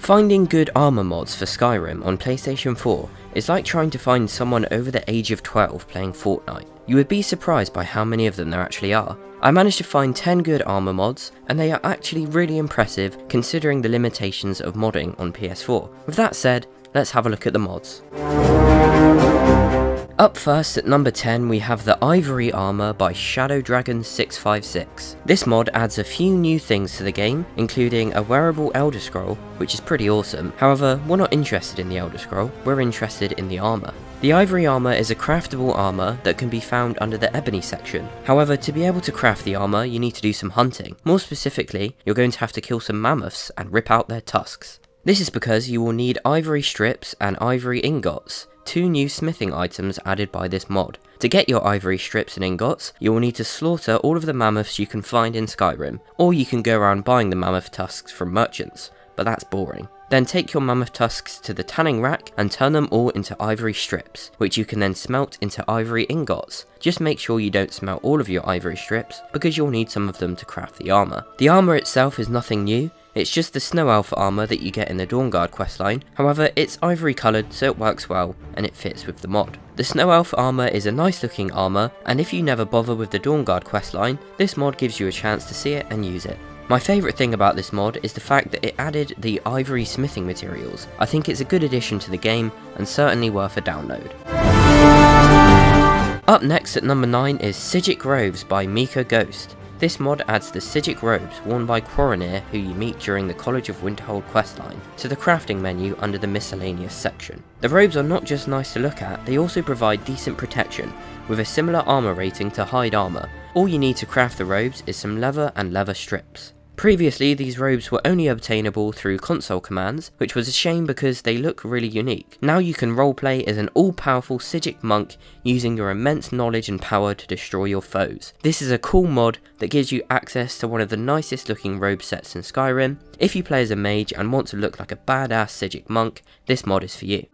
Finding good armor mods for Skyrim on PlayStation 4 is like trying to find someone over the age of 12 playing Fortnite. You would be surprised by how many of them there actually are. I managed to find 10 good armor mods, and they are actually really impressive considering the limitations of modding on PS4. With that said, let's have a look at the mods. Up first at number 10 we have the Ivory Armor by Shadow Dragon 656. This mod adds a few new things to the game, including a wearable Elder Scroll, which is pretty awesome. However, we're not interested in the Elder Scroll, we're interested in the armor. The Ivory Armor is a craftable armor that can be found under the Ebony section. However, to be able to craft the armor, you need to do some hunting. More specifically, you're going to have to kill some mammoths and rip out their tusks. This is because you will need ivory strips and ivory ingots, two new smithing items added by this mod. To get your ivory strips and ingots, you will need to slaughter all of the mammoths you can find in Skyrim, or you can go around buying the mammoth tusks from merchants, but that's boring. Then take your mammoth tusks to the tanning rack and turn them all into ivory strips, which you can then smelt into ivory ingots. Just make sure you don't smelt all of your ivory strips, because you'll need some of them to craft the armor. The armor itself is nothing new. It's just the Snow Elf armor that you get in the Dawnguard questline, however it's ivory coloured so it works well and it fits with the mod. The Snow Elf armor is a nice looking armor, and if you never bother with the Dawnguard questline, this mod gives you a chance to see it and use it. My favourite thing about this mod is the fact that it added the ivory smithing materials. I think it's a good addition to the game and certainly worth a download. Up next at number 9 is Siddik Robes by Mika Ghost. This mod adds the Siddik Robes worn by Quaranir, who you meet during the College of Winterhold questline, to the crafting menu under the miscellaneous section. The robes are not just nice to look at, they also provide decent protection, with a similar armor rating to hide armor. All you need to craft the robes is some leather and leather strips. Previously, these robes were only obtainable through console commands, which was a shame because they look really unique. Now you can roleplay as an all-powerful Siddik monk using your immense knowledge and power to destroy your foes. This is a cool mod that gives you access to one of the nicest looking robe sets in Skyrim. If you play as a mage and want to look like a badass Siddik monk, this mod is for you.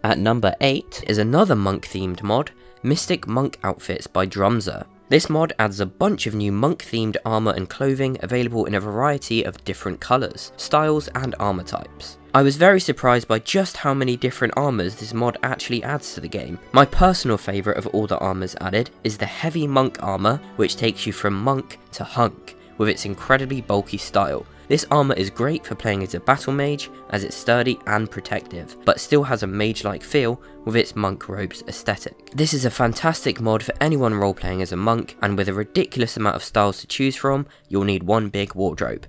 At number 8 is another monk themed mod, Mystic Monk Outfits by Drumzer. This mod adds a bunch of new monk-themed armor and clothing available in a variety of different colours, styles and armor types. I was very surprised by just how many different armors this mod actually adds to the game. My personal favourite of all the armors added is the heavy monk armor, which takes you from monk to hunk, with its incredibly bulky style. This armor is great for playing as a battle mage, as it's sturdy and protective, but still has a mage-like feel with its monk robes aesthetic. This is a fantastic mod for anyone roleplaying as a monk, and with a ridiculous amount of styles to choose from, you'll need one big wardrobe.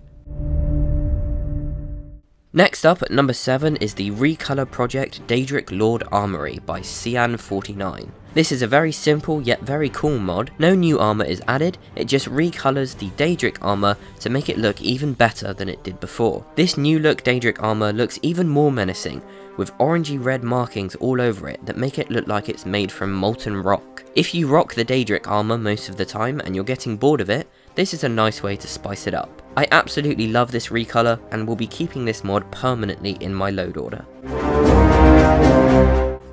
Next up at number 7 is the Recolor Project Daedric Lord Armory by Cyan49. This is a very simple yet very cool mod. No new armor is added, it just recolors the Daedric armor to make it look even better than it did before. This new look Daedric armor looks even more menacing, with orangey red markings all over it that make it look like it's made from molten rock. If you rock the Daedric armor most of the time and you're getting bored of it, this is a nice way to spice it up. I absolutely love this recolor and will be keeping this mod permanently in my load order.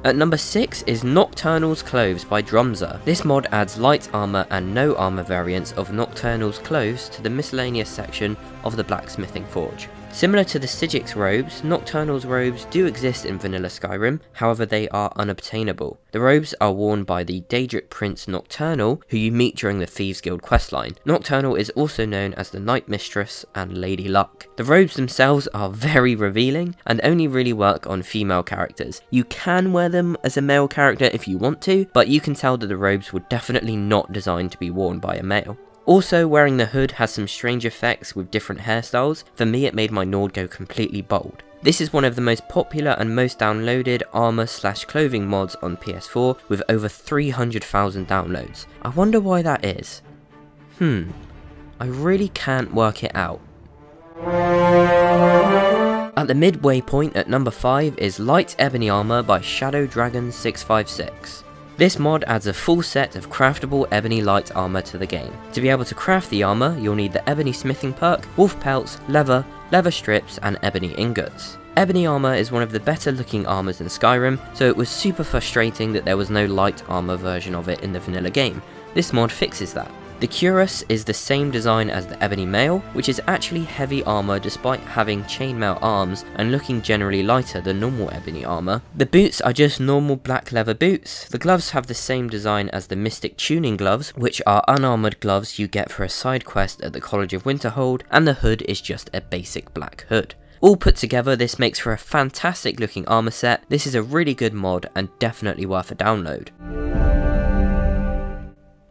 At number 6 is Nocturnals Clothes by Drumzer. This mod adds light armor and no armor variants of Nocturnals clothes to the miscellaneous section of the blacksmithing forge. Similar to the Siddik robes, Nocturnals robes do exist in vanilla Skyrim, however they are unobtainable. The robes are worn by the Daedric Prince Nocturnal, who you meet during the Thieves Guild questline. Nocturnal is also known as the Night Mistress and Lady Luck. The robes themselves are very revealing and only really work on female characters. You can wear them as a male character if you want to, but you can tell that the robes were definitely not designed to be worn by a male. Also, wearing the hood has some strange effects with different hairstyles. For me, it made my Nord go completely bald. This is one of the most popular and most downloaded armor/clothing mods on PS4 with over 300,000 downloads. I wonder why that is. I really can't work it out. At the midway point at number 5 is Light Ebony Armor by Shadow Dragon 656. This mod adds a full set of craftable ebony light armor to the game. To be able to craft the armor, you'll need the ebony smithing perk, wolf pelts, leather strips and ebony ingots. Ebony armor is one of the better looking armors in Skyrim, so it was super frustrating that there was no light armor version of it in the vanilla game. This mod fixes that. The cuirass is the same design as the ebony mail, which is actually heavy armor despite having chainmail arms and looking generally lighter than normal ebony armor. The boots are just normal black leather boots. The gloves have the same design as the Mystic tuning gloves, which are unarmored gloves you get for a side quest at the College of Winterhold, and the hood is just a basic black hood. All put together, this makes for a fantastic looking armor set. This is a really good mod and definitely worth a download.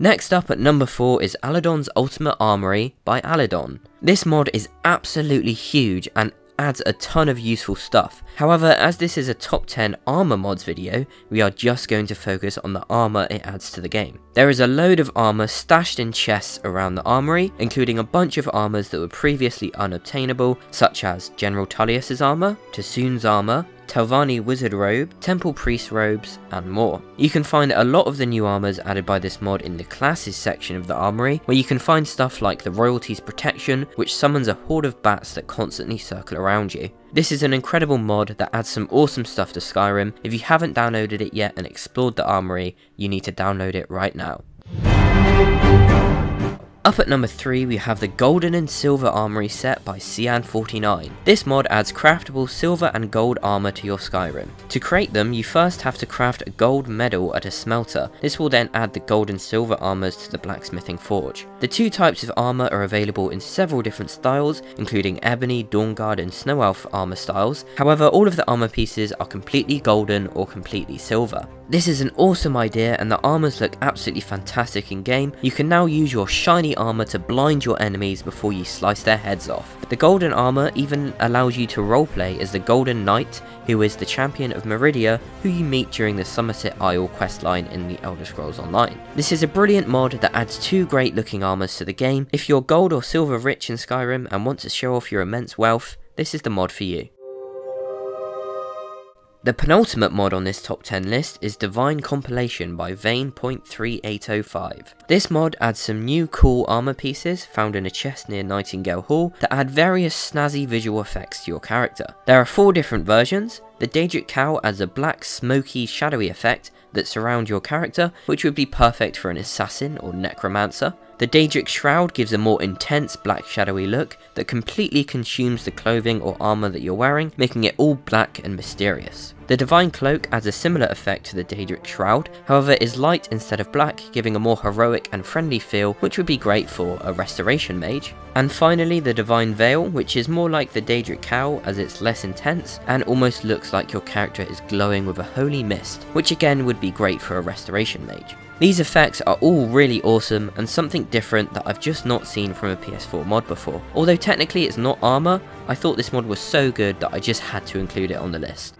Next up at number 4 is Aladdin's Ultimate Armory by Aladdin. This mod is absolutely huge and adds a ton of useful stuff. However, as this is a top 10 armor mods video, we are just going to focus on the armor it adds to the game. There is a load of armor stashed in chests around the armory, including a bunch of armors that were previously unobtainable, such as General Tullius's armor, Tosun's armor, Telvanni Wizard Robe, Temple Priest Robes, and more. You can find a lot of the new armors added by this mod in the classes section of the armory, where you can find stuff like the Royalty's Protection, which summons a horde of bats that constantly circle around you. This is an incredible mod that adds some awesome stuff to Skyrim. If you haven't downloaded it yet and explored the armory, you need to download it right now. Up at number 3 we have the Golden and Silver Armory set by Cyan49. This mod adds craftable silver and gold armor to your Skyrim. To create them, you first have to craft a gold medal at a smelter. This will then add the gold and silver armors to the blacksmithing forge. The two types of armor are available in several different styles, including ebony, dawnguard and snow elf armor styles. However, all of the armor pieces are completely golden or completely silver. This is an awesome idea and the armors look absolutely fantastic in game. You can now use your shiny armor to blind your enemies before you slice their heads off. The golden armor even allows you to roleplay as the Golden Knight, who is the champion of Meridia, who you meet during the Somerset Isle questline in the Elder Scrolls Online. This is a brilliant mod that adds two great looking armors to the game. If you're gold or silver rich in Skyrim and want to show off your immense wealth, this is the mod for you. The penultimate mod on this top 10 list is Divine Compilation by Vane.3805. This mod adds some new cool armor pieces found in a chest near Nightingale Hall that add various snazzy visual effects to your character. There are 4 different versions. The Daedric Cowl adds a black, smoky, shadowy effect that surrounds your character, which would be perfect for an assassin or necromancer. The Daedric Shroud gives a more intense black shadowy look that completely consumes the clothing or armor that you're wearing, making it all black and mysterious. The Divine Cloak adds a similar effect to the Daedric Shroud, however is light instead of black, giving a more heroic and friendly feel, which would be great for a restoration mage. And finally the Divine Veil, which is more like the Daedric Cowl as it's less intense and almost looks like your character is glowing with a holy mist, which again would be great for a restoration mage. These effects are all really awesome and something different that I've just not seen from a PS4 mod before. Although technically it's not armor, I thought this mod was so good that I just had to include it on the list.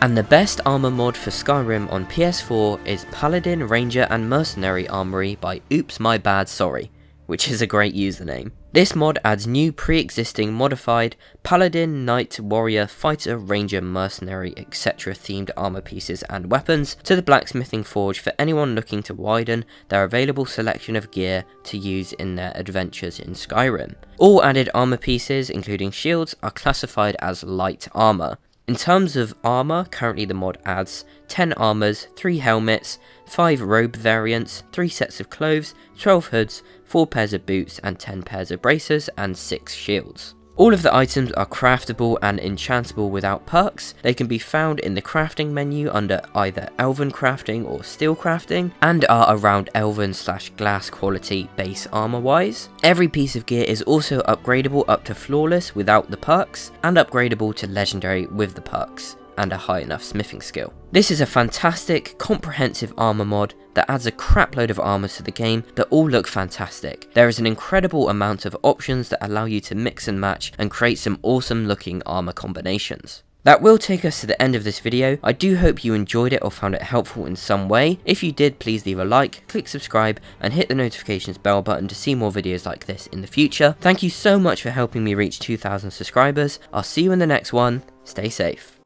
And the best armor mod for Skyrim on PS4 is Paladin Ranger and Mercenary Armory by Oops My Bad Sorry, which is a great username. This mod adds new pre-existing modified Paladin, Knight, Warrior, Fighter, Ranger, Mercenary, etc. themed armor pieces and weapons to the blacksmithing forge for anyone looking to widen their available selection of gear to use in their adventures in Skyrim. All added armor pieces, including shields, are classified as light armor. In terms of armor, currently the mod adds 10 armors, 3 helmets, 5 robe variants, 3 sets of clothes, 12 hoods, 4 pairs of boots and 10 pairs of bracers and 6 shields. All of the items are craftable and enchantable without perks. They can be found in the crafting menu under either Elven crafting or steel crafting, and are around Elven/glass quality base armor wise. Every piece of gear is also upgradable up to flawless without the perks, and upgradable to legendary with the perks and a high enough smithing skill. This is a fantastic, comprehensive armor mod that adds a crap load of armors to the game that all look fantastic. There is an incredible amount of options that allow you to mix and match and create some awesome looking armor combinations. That will take us to the end of this video. I do hope you enjoyed it or found it helpful in some way. If you did, please leave a like, click subscribe and hit the notifications bell button to see more videos like this in the future. Thank you so much for helping me reach 2,000 subscribers. I'll see you in the next one. Stay safe.